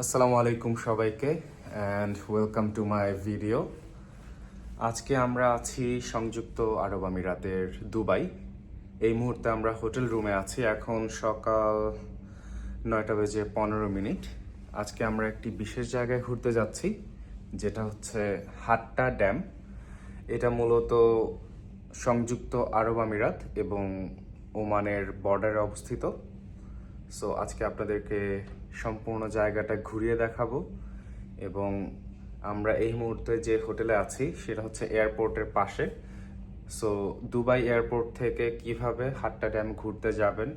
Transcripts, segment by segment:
আসসালামু আলাইকুম সবাইকে and welcome to my video. আজকে আমরা আছি সংযুক্ত আরব আমিরাতের দুবাই। এই মুহূর্তে আমরা হোটেল রুমে আছি। এখন সকাল 9:15। আজকে আমরা একটি বিশেষ জায়গায় ঘুরতে যাচ্ছি, যেটা হচ্ছে হাট্টা ড্যাম। এটা মূলত সংযুক্ত আরব আমিরাত এবং ওমানের বর্ডারে অবস্থিত। সো আজকে আপনাদেরকে সম্পূর্ণ জায়গাটা ঘুরিয়ে দেখাবো এবং আমরা এই মুহূর্তে যে হোটেলে আছি সেটা হচ্ছে এয়ারপোর্টের পাশে। সো দুবাই এয়ারপোর্ট থেকে কিভাবে হাট্টা ড্যাম ঘুরতে যাবেন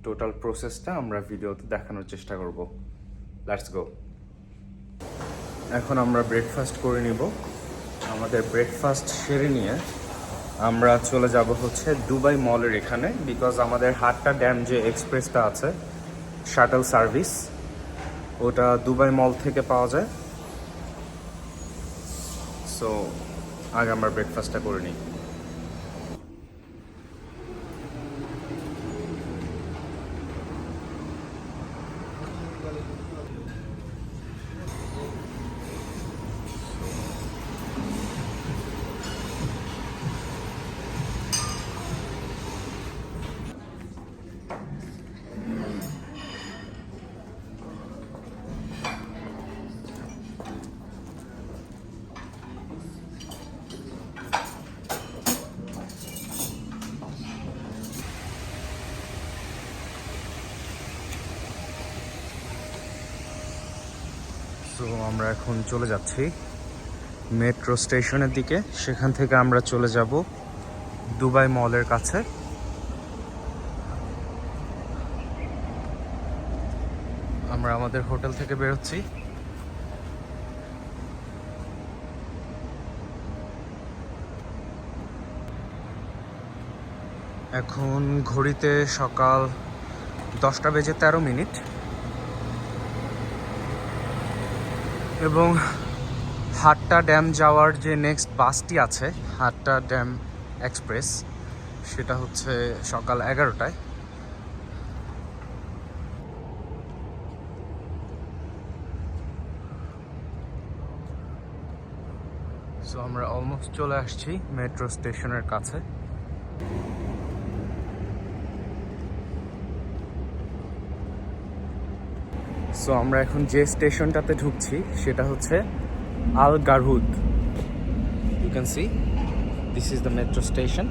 টোটাল প্রসেসটা আমরা ভিডিওতে দেখানোর চেষ্টা করব। Let's go. এখন আমরা ব্রেকফাস্ট করে নিব। আমাদের ব্রেকফাস্ট সেরে নিয়ে আমরা চলে যাব হচ্ছে দুবাই মলের এখানে, বিকজ আমাদের হাট্টা ড্যাম যে এক্সপ্রেসটা আছে শাটল সার্ভিস, ওটা দুবাই মল থেকে পাওয়া যায়। সো আগে আমরা ব্রেকফাস্টটা করে নিই। তো আমরা এখন চলে যাচ্ছি মেট্রো স্টেশনের দিকে। সেখান থেকে আমরা চলে যাব দুবাই মলের কাছে। আমরা আমাদের হোটেল থেকে বেরোচ্ছি। এখন ঘড়িতে সকাল 10:13 এবং হাট্টা ড্যাম যাওয়ার যে নেক্সট বাসটি আছে হাট্টা ড্যাম এক্সপ্রেস, সেটা হচ্ছে সকাল 11টায়। সো আমরা অলমোস্ট চলে আসছি মেট্রো স্টেশনের কাছে। সো আমরা এখন যে স্টেশনটাতে ঢুকছি সেটা হচ্ছে Al Garhoud. You can see this is the metro station.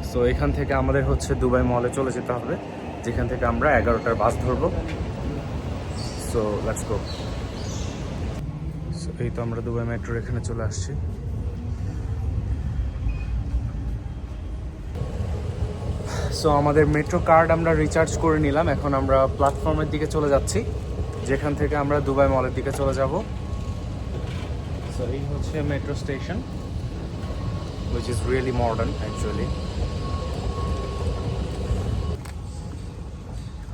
So এখান থেকে আমাদের হচ্ছে দুবাই মলে চলে যেতে হবে, যেখান থেকে আমরা 11টার বাস ধরবো। So let's go. সো এই তো আমরা দুবাই মেট্রোর এখানে চলে আসছি। সো আমাদের মেট্রো কার্ড আমরা রিচার্জ করে নিলাম। এখন আমরা প্ল্যাটফর্মের দিকে চলে যাচ্ছি, যেখান থেকে আমরা দুবাই মলের দিকে চলে যাব। সো এই হচ্ছে metro station, which is really modern actually.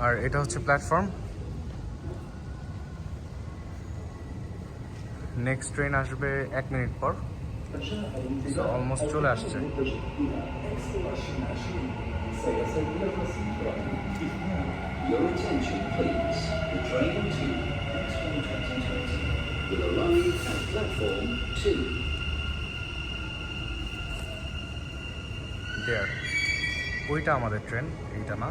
আর এটা হচ্ছে প্ল্যাটফর্ম। নেক্সট ট্রেন আসবে 1 মিনিট পর। সো অলমোস্ট চলে আসছে। Your attention please. The train to Expo 2020 will arrive at platform 2. There. ওইটা আমাদের ট্রেন, এইটা না।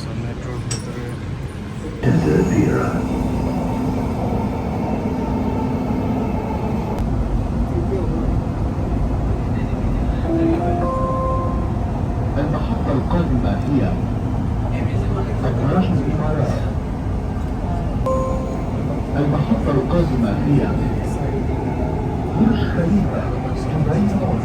সো মেট্রোর ভিতরে المحطة القادمة هي الدراج الإمارات. المحطة القادمة هي برج خليفة دبي مول.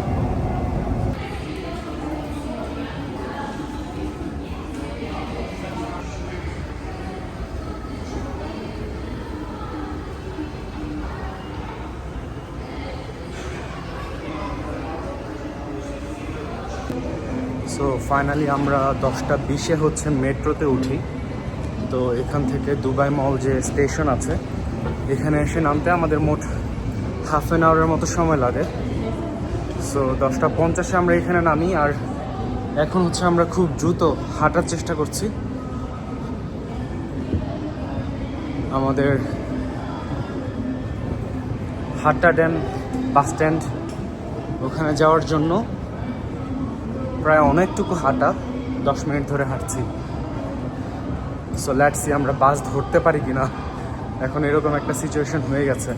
সো ফাইনালি আমরা 10:20 হচ্ছে মেট্রোতে উঠি তো এখান থেকে দুবাই মল যে স্টেশন আছে এখানে এসে নামতে আমাদের মোট হাফ অ্যান আওয়ারের মতো সময় লাগে। সো 10:50 আমরা এখানে নামি, আর এখন হচ্ছে আমরা খুব দ্রুত হাঁটার চেষ্টা করছি। আমাদের হাট্টা ড্যাম বাস স্ট্যান্ড ওখানে যাওয়ার জন্য প্রায় অনেকটুকু হাঁটা, 10 মিনিট ধরে হাঁটছি। সো লেটস সি আমরা বাস ধরতে পারি কিনা, এখন এরকম একটা সিচুয়েশন হয়ে গেছে।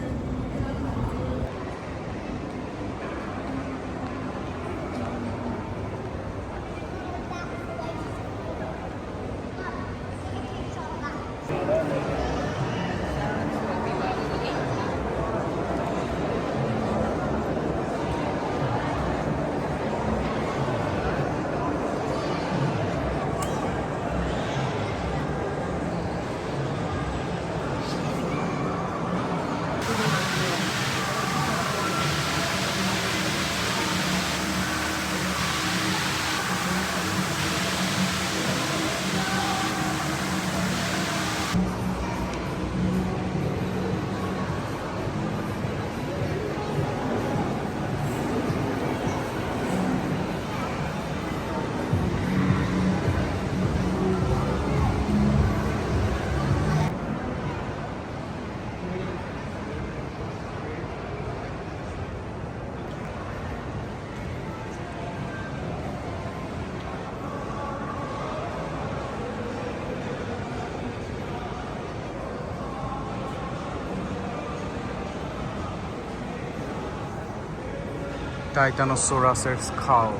টাইটানোসোরাসের skull,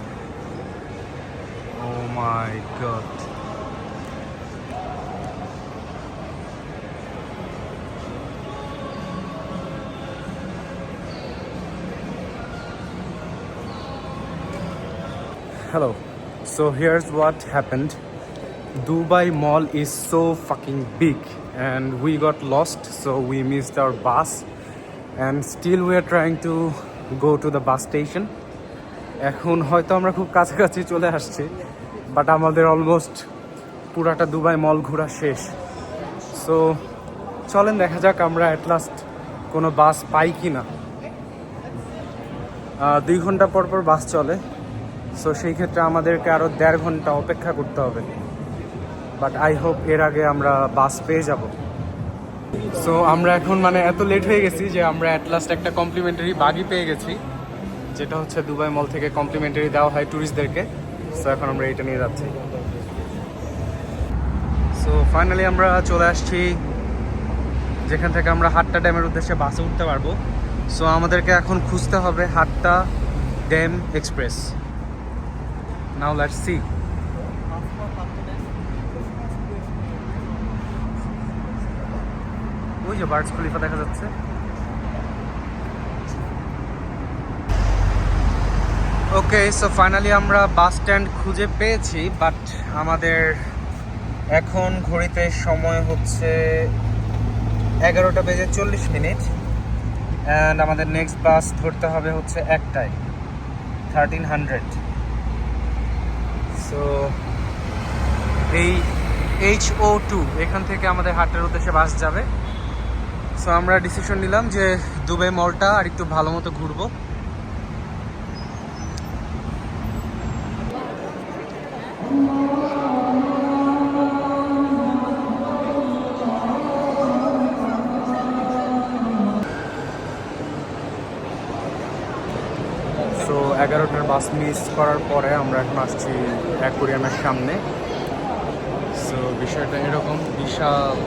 O my god. Hello. So here's what happened. Dubai Mall is so fucking big and we got lost, so we missed our bus and still we are trying to go to the bus station. এখন হয়তো আমরা খুব কাছাকাছি চলে আসছি, but আমাদের almost পুরাটা Dubai মল ঘোরা শেষ। সো চলেন দেখা যাক আমরা অ্যাট লাস্ট কোনো বাস পাই কি না। 2 ঘন্টা পর পর বাস চলে, সো সেই ক্ষেত্রে আমাদেরকে আরও 1.5 ঘন্টা অপেক্ষা করতে হবে, বাট আই হোপ এর আগে আমরা বাস পেয়ে যাব। সো আমরা এখন মানে এত লেট হয়ে গেছি যে আমরা অ্যাট লাস্ট একটা কমপ্লিমেন্টারি বাগি পেয়ে গেছি, যেটা হচ্ছে দুবাই মল থেকে কমপ্লিমেন্টারি দেওয়া হয় ট্যুরিস্টদেরকে। সো এখন আমরা এটা নিয়ে যাচ্ছি। সো ফাইনালি আমরা চলে আসছি যেখান থেকে আমরা হাট্টা ড্যামের উদ্দেশ্যে বাসে উঠতে পারবো। সো আমাদেরকে এখন খুঁজতে হবে Hatta Dam Express. Now let's see. ওই যে বার্ডস খলিফা দেখা যাচ্ছে। ওকে, সো ফাইনালি আমরা বাস স্ট্যান্ড খুঁজে পেয়েছি, বাট আমাদের এখন ঘড়িতে সময় হচ্ছে 11:40 অ্যান্ড আমাদের নেক্সট বাস ধরতে হবে হচ্ছে 1টায় 1300। সো এই HO2 এখান থেকে আমাদের হাটের উদ্দেশ্যে বাস যাবে। সো আমরা ডিসিশন নিলাম যে দুবাই মলটা আর একটু ভালো মতো ঘুরবো। সো 11টার বাস মিস করার পরে আমরা এখন আসছি অ্যাকোয়ারিয়ামের সামনে। সো বিষয়টা এরকম, বিশাল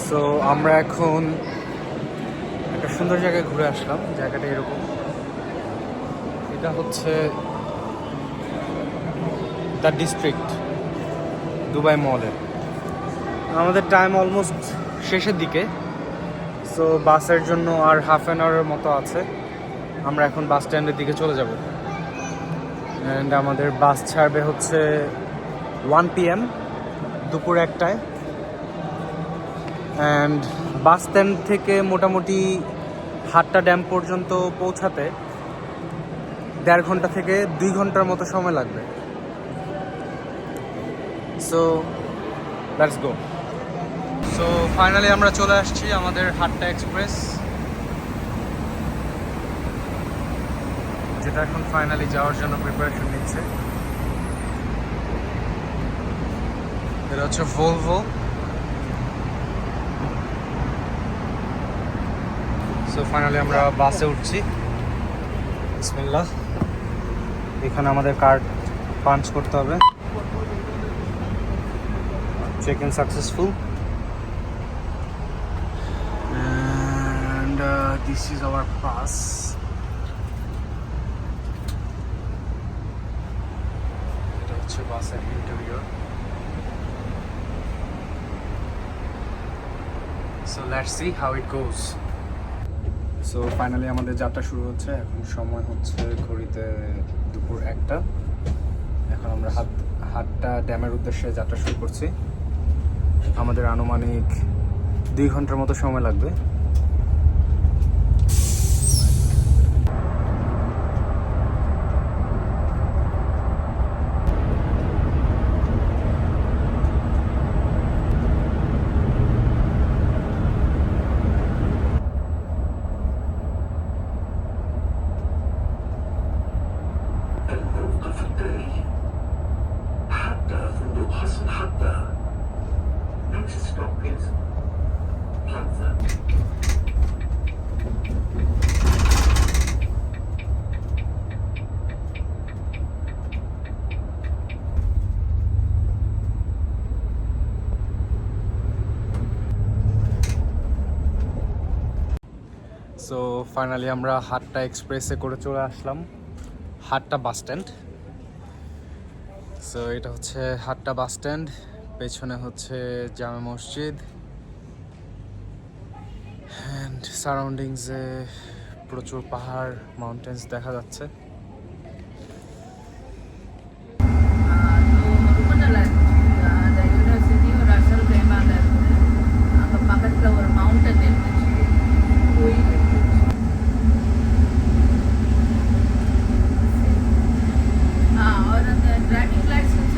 সো আমরা এখন একটা সুন্দর জায়গায় ঘুরে আসলাম। জায়গাটা এরকম, এটা হচ্ছে দ্য ডিস্ট্রিক্ট দুবাই মলের। আমাদের টাইম অলমোস্ট শেষের দিকে, সো বাসের জন্য আর হাফ অ্যান আওয়ারের মতো আছে। আমরা এখন বাস স্ট্যান্ডের দিকে চলে যাব অ্যান্ড আমাদের বাস ছাড়বে হচ্ছে 1 PM দুপুর 1টায়। অ্যান্ড বাস স্ট্যান্ড থেকে মোটামুটি হাট্টা ড্যাম পর্যন্ত পৌঁছাতে 1.5 ঘন্টা থেকে 2 ঘন্টার মতো সময় লাগবে। So let's go. So finally আমরা চলে আসছি আমাদের হাট্টা এক্সপ্রেস, যেটা এখন ফাইনালি যাওয়ার জন্য প্রিপারেশন নিচ্ছে। এটা হচ্ছে ভলভো। সো ফাইনালি আমরা বাসে উঠছি। বিসমিল্লাহ। এখানে আমাদের কার্ড পাঞ্চ করতে হবে। Check in successful and this is our pass. এটা হচ্ছে বাসের interior. So let's see how it goes. So finally আমাদের যাত্রা শুরু হচ্ছে। এখন সময় হচ্ছে ঘড়িতে দুপুর 1টা। এখন আমরা হাট্টা ড্যামের উদ্দেশ্যে যাত্রা শুরু করছি। আমাদের আনুমানিক 2 ঘন্টার মতো সময় লাগবে। الموقف التالي حتى فندق حصن حتى. Next stop is Plaza. So finally আমরা হাট্টা এক্সপ্রেসে করে চলে আসলাম হাট্টা বাস স্ট্যান্ড। সো এটা হচ্ছে হাট্টা বাস স্ট্যান্ড, পেছনে হচ্ছে জামে মসজিদ অ্যান্ড সারাউন্ডিংসে প্রচুর পাহাড় মাউন্টেন্স দেখা যাচ্ছে। The university or Russell Graham அங்க பக்கத்துல ஒரு மவுண்டன் இருந்துச்சு, கோயில் இருந்துச்சு. और அந்த driving licence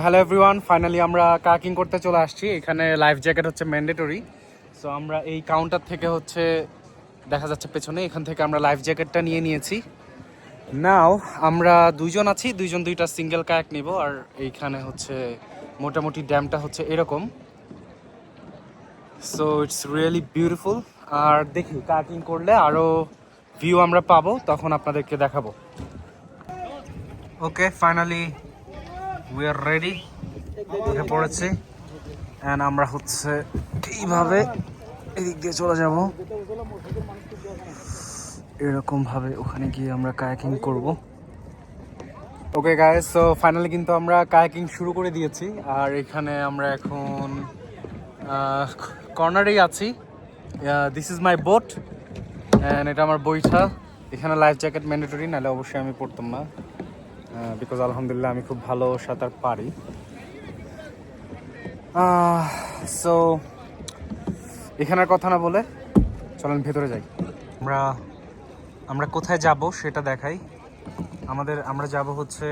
hello everyone, finally আমরা কায়াকিং করতে চলে আসছি। এখানে লাইফ জ্যাকেট হচ্ছে ম্যান্ডেটরি। সো আমরা এই কাউন্টার থেকে হচ্ছে দেখা যাচ্ছে পেছনে, এখান থেকে আমরা লাইফ জ্যাকেটটা নিয়ে নিয়েছি। নাও আমরা দুইজন আছি, দুইজন দুইটা সিঙ্গেল কায়াক নিব। আর এইখানে হচ্ছে মোটামুটি ড্যামটা হচ্ছে এরকম। So it's really beautiful. আর দেখি কায়াকিং করলে আরও ভিউ আমরা পাবো, তখন আপনাদেরকে দেখাবো। ওকে, ফাইনালি উই আর রেডি, উঠে পড়েছি। অ্যান্ড আমরা হচ্ছে এইভাবে এদিক দিয়ে চলে যাব, এরকমভাবে ওখানে গিয়ে আমরা কায়াকিং করব। ওকে গাইস, সো ফাইনালি কিন্তু আমরা কায়াকিং শুরু করে দিয়েছি। আর এখানে আমরা এখন কর্নারেই আছি। This is my boat and এটা আমার বইটা। এখানে লাইফ জ্যাকেট ম্যান্ডেটরি, নাহলে অবশ্যই আমি পড়তাম না, বিকজ আলহামদুলিল্লাহ আমি খুব ভালো সাঁতার পারি। সো এখানের কথা না বলে চলেন ভেতরে যাই। আমরা কোথায় যাব সেটা দেখাই। আমরা যাব হচ্ছে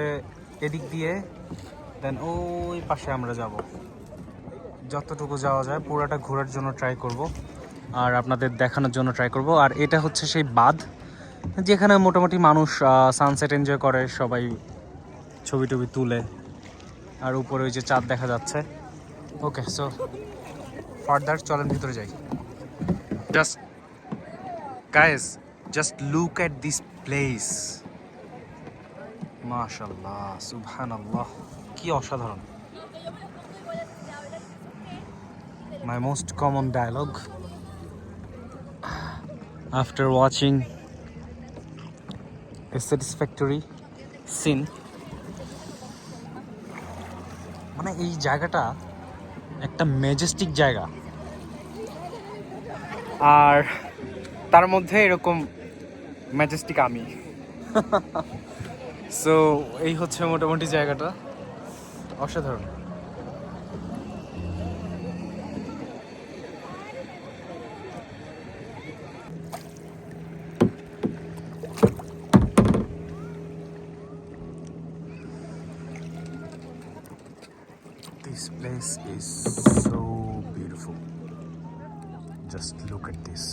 এদিক দিয়ে, দেন ওই পাশে আমরা যাব। যতটুকু যাওয়া যায় পুরোটা ঘোরার জন্য ট্রাই করব আর আপনাদের দেখানোর জন্য ট্রাই করব। আর এটা হচ্ছে সেই বাঁধ যেখানে মোটামুটি মানুষ সানসেট এনজয় করে, সবাই ছবি টবি তুলে, আর উপরে ওই যে চাঁদ দেখা যাচ্ছে। ওকে, সো ফার্দার চলেন ভিতরে যাই। Just guys, just look at this place. মাশাআল্লাহ, সুবহানাল্লাহ, কি অসাধারণ। My most common dialogue after watching a satisfactory scene. মানে এই জায়গাটা একটা ম্যাজেস্টিক জায়গা, আর তার মধ্যে এরকম ম্যাজেস্টিক আমি। সো এই হচ্ছে মোটামুটি জায়গাটা, অসাধারণ। This place is so beautiful. Just look at this.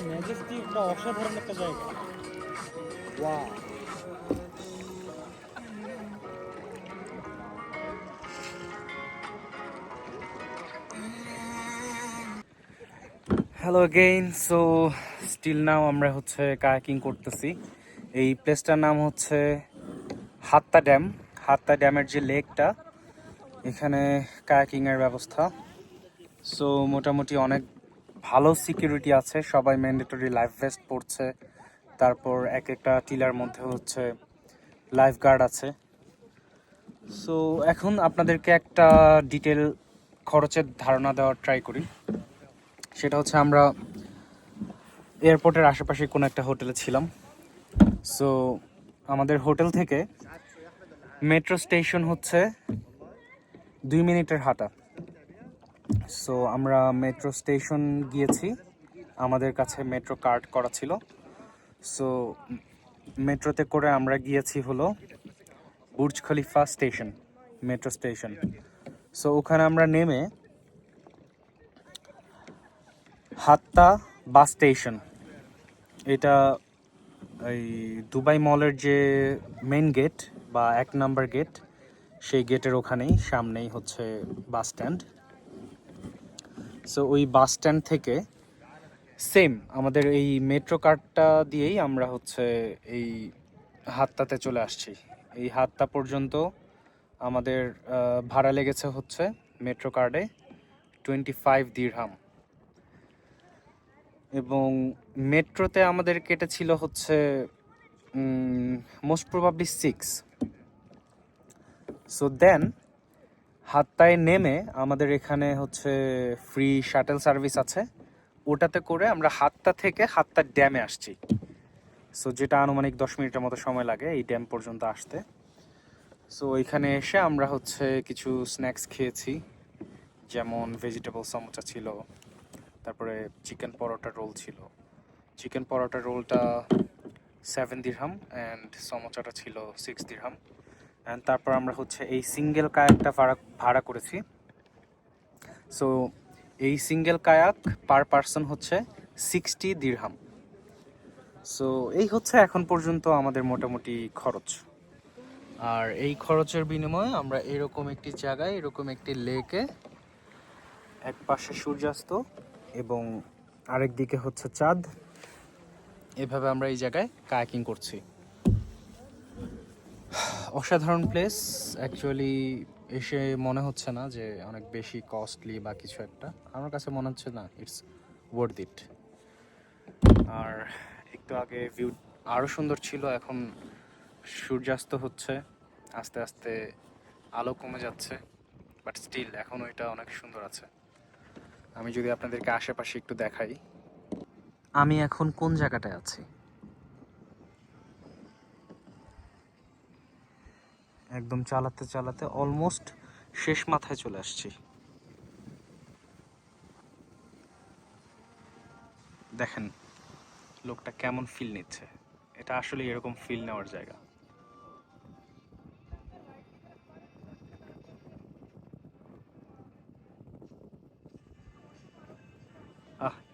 Majestic বা অসাধারণ একটা জায়গা। Wow, hello again. So still now আমরা হচ্ছে কায়াকিং করতেছি। এই প্লেসটার নাম হচ্ছে হাত্তা ড্যাম। হাত্তা ড্যামের যে লেকটা, এখানে কায়াকিংয়ের ব্যবস্থা। সো মোটামুটি অনেক ভালো সিকিউরিটি আছে, সবাই ম্যান্ডেটরি লাইফ ভেস্ট পরছে। তারপর এক একটা টিলার মধ্যে হচ্ছে লাইফ গার্ড আছে। সো এখন আপনাদেরকে একটা ডিটেল খরচের ধারণা দেওয়ার ট্রাই করি। সেটা হচ্ছে আমরা এয়ারপোর্টের আশেপাশে কোনো একটা হোটেলে ছিলাম। সো আমাদের হোটেল থেকে মেট্রো স্টেশন হচ্ছে 2 মিনিটের হাঁটা। সো আমরা মেট্রো স্টেশন গিয়েছি, আমাদের কাছে মেট্রো কার্ড করা ছিল। সো মেট্রোতে করে আমরা গিয়েছি হলো Burj Khalifa station, metro station. So ওখানে আমরা নেমে হাত্তা বাস স্টেশন, এটা এই দুবাই মলের যে মেইন গেট বা 1 নাম্বার গেট, সেই গেটের ওখানেই সামনেই হচ্ছে বাস স্ট্যান্ড। সো ওই বাস স্ট্যান্ড থেকে সেম আমাদের এই মেট্রো কার্ডটা দিয়েই আমরা হচ্ছে এই হাত্তাতে চলে আসছি। এই হাত্তা পর্যন্ত আমাদের ভাড়া লেগেছে হচ্ছে মেট্রো কার্ডে 25 দিরহাম, এবং মেট্রোতে আমাদের কেটেছিল হচ্ছে মোস্ট প্রবাবলি 6। সো দেন হাত্তায় নেমে আমাদের এখানে হচ্ছে ফ্রি শাটেল সার্ভিস আছে, ওটাতে করে আমরা হাত্তা থেকে হাত্তা ড্যামে আসছি। সো যেটা আনুমানিক 10 মিনিটের মতো সময় লাগে এই ড্যাম পর্যন্ত আসতে। সো এখানে এসে আমরা হচ্ছে কিছু স্ন্যাক্স খেয়েছি, যেমন ভেজিটেবল সমোসা ছিল, তারপরে চিকেন পরোটা রোল ছিল। চিকেন পরোটা রোলটা 7 দিরহাম অ্যান্ড সমোসাটা ছিল 6 দিরহাম। অ্যান্ড তারপর আমরা হচ্ছে এই সিঙ্গেল কায়াকটা ভাড়া করেছি। সো এই সিঙ্গেল কায়াক পার পারসন হচ্ছে 60 দিরহাম। সো এই হচ্ছে এখন পর্যন্ত আমাদের মোটামুটি খরচ। আর এই খরচের বিনিময়ে আমরা এরকম একটি জায়গায়, এরকম একটি লেকে, এক পাশে সূর্যাস্ত এবং আরেক দিকে হচ্ছে চাঁদ, এভাবে আমরা এই জায়গায় কায়াকিং করছি। অসাধারণ প্লেস। অ্যাকচুয়ালি এসে মনে হচ্ছে না যে অনেক বেশি কস্টলি বা কিছু একটা, আমার কাছে মনে হচ্ছে না, ইটস ওয়ার্থ ইট। আর একটু আগে ভিউ আরও সুন্দর ছিল, এখন সূর্যাস্ত হচ্ছে, আস্তে আস্তে আলো কমে যাচ্ছে, বাট স্টিল এখনও এটা অনেক সুন্দর আছে। আমি যদি আপনাদেরকে আশেপাশে একটু দেখাই, আমি এখন কোন জায়গাটায় আছি, একদম চালাতে চালাতে অলমোস্ট শেষ মাথায় চলে আসছি। দেখেন লোকটা কেমন ফিল নিচ্ছে, এটা আসলে এরকম ফিল নেওয়ার জায়গা।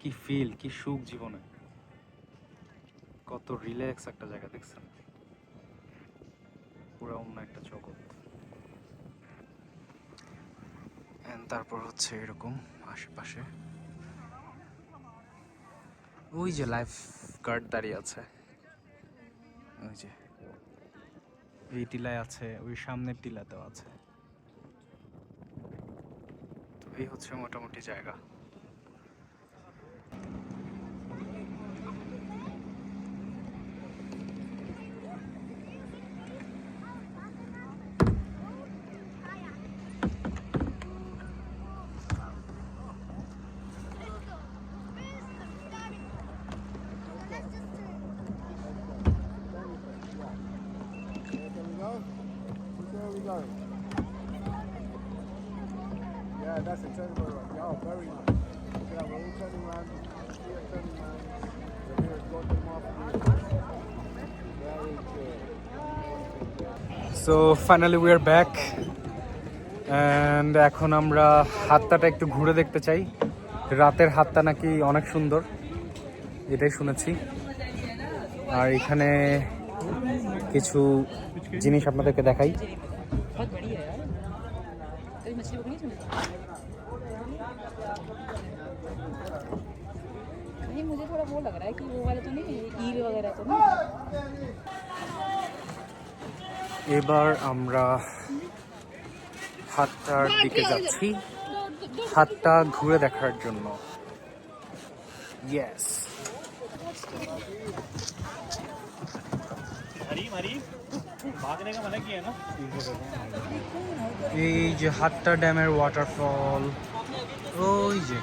কি ফিল, কি সুখ জীবনে, কত রিল্যাক্স একটা জায়গা দেখছেন, পুরো অন্য একটা জগৎ। তারপর হচ্ছে এরকম আশেপাশে ওই যে লাইফ গার্ড দাঁড়িয়ে আছে, ওই যে এই টিলায় আছে, ওই সামনের টিলাতেও আছে। তো এই হচ্ছে মোটামুটি জায়গা। Yeah, that's a turning right. Y'all very nice. Look at that, we're all turning around. Here, turning around. The mirror's got them off. Very good. So finally we are back and এখন আমরা হাতটাটা একটু ঘুরে দেখতে চাই। রাতের হাতটা নাকি অনেক সুন্দর, এটাই শুনেছি। আর এখানে কিছু জিনিস আপনাদেরকে দেখাই। मुझे थोड़ा वो लग रहा है कि वो वाला तो नहीं, ईल वगैरह तो नहीं। এবার আমরা হাতটার দিকে যাচ্ছি, হাতটা ঘুরে দেখার জন্য। ইয়েস, भागने का मना किया ना। এই যে হাট্টা ড্যামের ওয়াটারফল, ওই যে।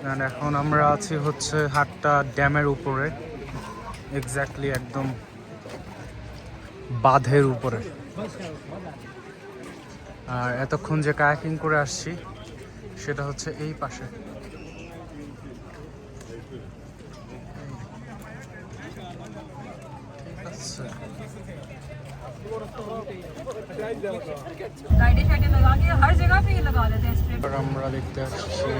আর এখন আমরা আছি হচ্ছে হাট্টা ড্যামের উপরে, এক্স্যাক্টলি একদম বাঁধের উপরে। আর এতক্ষণ যে কায়াকিং করে আসছি সেটা হচ্ছে এই পাশে। ঠিক আছে, लाइटें शाइटें लगा के हर जगह पे ये लगा देते हैं स्ट्रिप। এবার আমরা দেখতে পাচ্ছি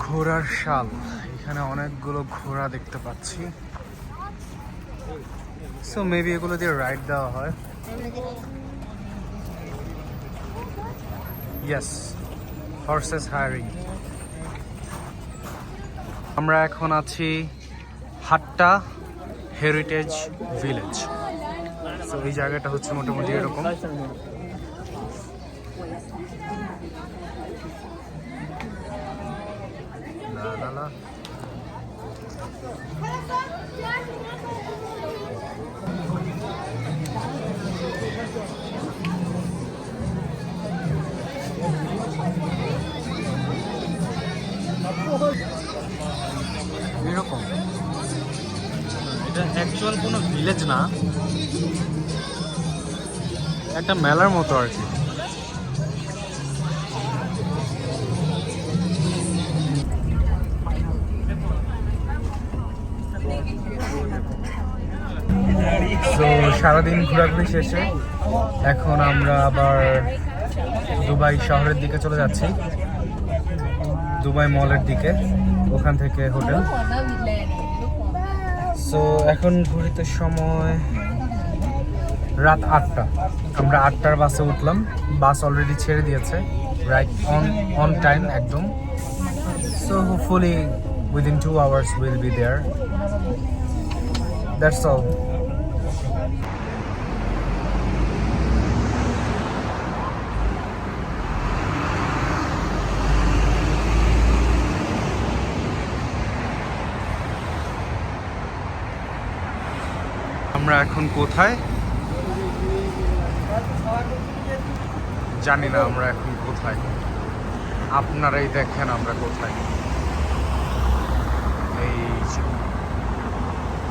ঘোড়ার শাল, এখানে অনেকগুলো ঘোড়া দেখতে পাচ্ছি। সো মেবি এগুলো দিয়ে রাইড দেওয়া হয়। Yes, horse's hiring. আমরা এখন আছি হাট্টা হেরিটেজ ভিলেজ। সো এই জায়গাটা হচ্ছে মোটামুটি এরকম। লা লা লা। এরকম, এটা অ্যাকচুয়াল কোনো ভিলেজ না, একটা মেলার মতো আর কি। তো সারাদিন ঘোরাঘুরি শেষে এখন আমরা আবার দুবাই শহরের দিকে চলে যাচ্ছি, দুবাই মলের দিকে, ওখান থেকে হোটেল। সো এখন ঘুরিতে সময় রাত 8টা। আমরা 8টার বাসে উঠলাম, বাস অলরেডি ছেড়ে দিয়েছে, রাইট অন টাইম একদম। So hopefully within 2 hours will be there. That's all. আমরা এখন কোথায় জানি না, আমরা এখন কোথায়, আপনারাই দেখেন আমরা কোথায়। এই যে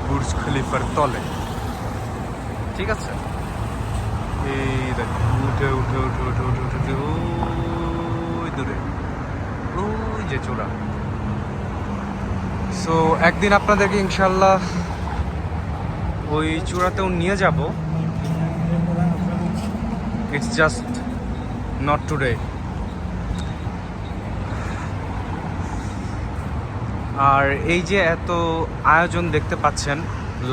বুর্জ খলিফার তলে, ঠিক আছে? এই দেখেন, উঠে উঠে উঠে উঠে উঠে উঠে উঠে ওই দূরে, ওই যে চূড়া। সো একদিন আপনাদেরকে ইনশাল্লাহ ওই চূড়াতেও নিয়ে যাব। It's just not today. আর এই যে এত আয়োজন দেখতে পাচ্ছেন,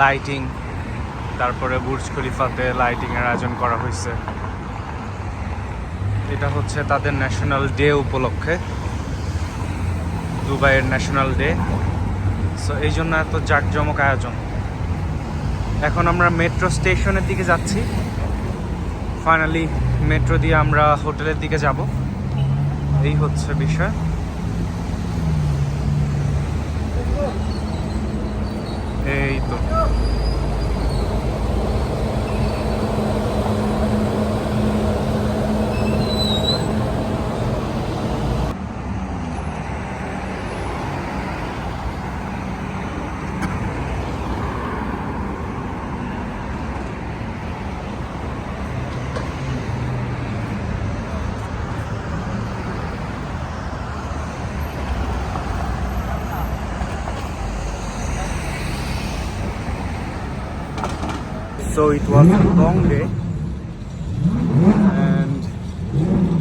লাইটিং, তারপরে বুর্জ খলিফাতে লাইটিংয়ের আয়োজন করা হয়েছে, এটা হচ্ছে তাদের ন্যাশনাল ডে উপলক্ষে, দুবাইয়ের ন্যাশনাল ডে। সো এই জন্য এত জাঁকজমক আয়োজন। এখন আমরা মেট্রো স্টেশনের দিকে যাচ্ছি, ফাইনালি মেট্রো দিয়ে আমরা হোটেলের দিকে যাব, এই হচ্ছে বিষয়। এই তো So it was a long day and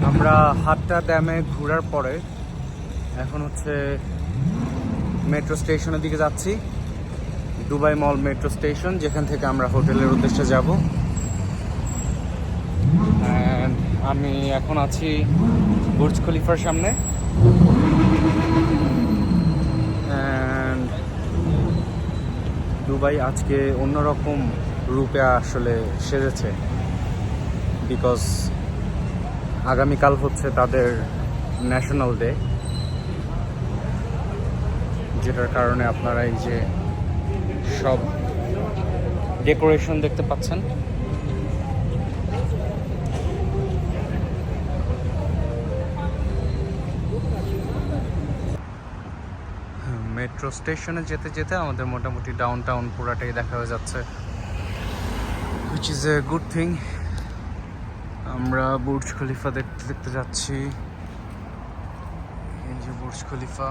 আমরা হাট্টা ড্যামে ঘোরার পরে এখন হচ্ছে মেট্রো স্টেশনের দিকে যাচ্ছি, দুবাই মল মেট্রো স্টেশন, যেখান থেকে আমরা হোটেলের উদ্দেশ্যে যাব। And আমি এখন আছি বুর্জ খলিফার সামনে। And দুবাই আজকে অন্যরকম রূপে আসলে সেজেছে, বিকজ আগামীকাল হচ্ছে তাদের ন্যাশনাল ডে, যেটার কারণে আপনারা এই যে সব ডেকোরেশন দেখতে পাচ্ছেন। মেট্রো স্টেশনে যেতে যেতে আমাদের মোটামুটি ডাউন টাউন পুরাটাই দেখা হয়ে যাচ্ছে, which is a good thing. আমরা বুর্জ খলিফা দেখতে দেখতে যাচ্ছি, এই যে বুর্জ খলিফা।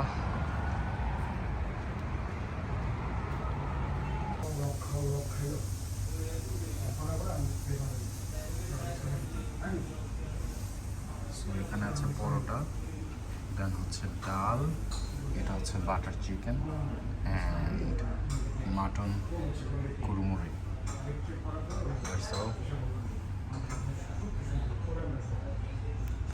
এখানে আছে পরোটা, দেন হচ্ছে ডাল, এটা হচ্ছে বাটার চিকেন অ্যান্ড মাটন কুরমুরি। So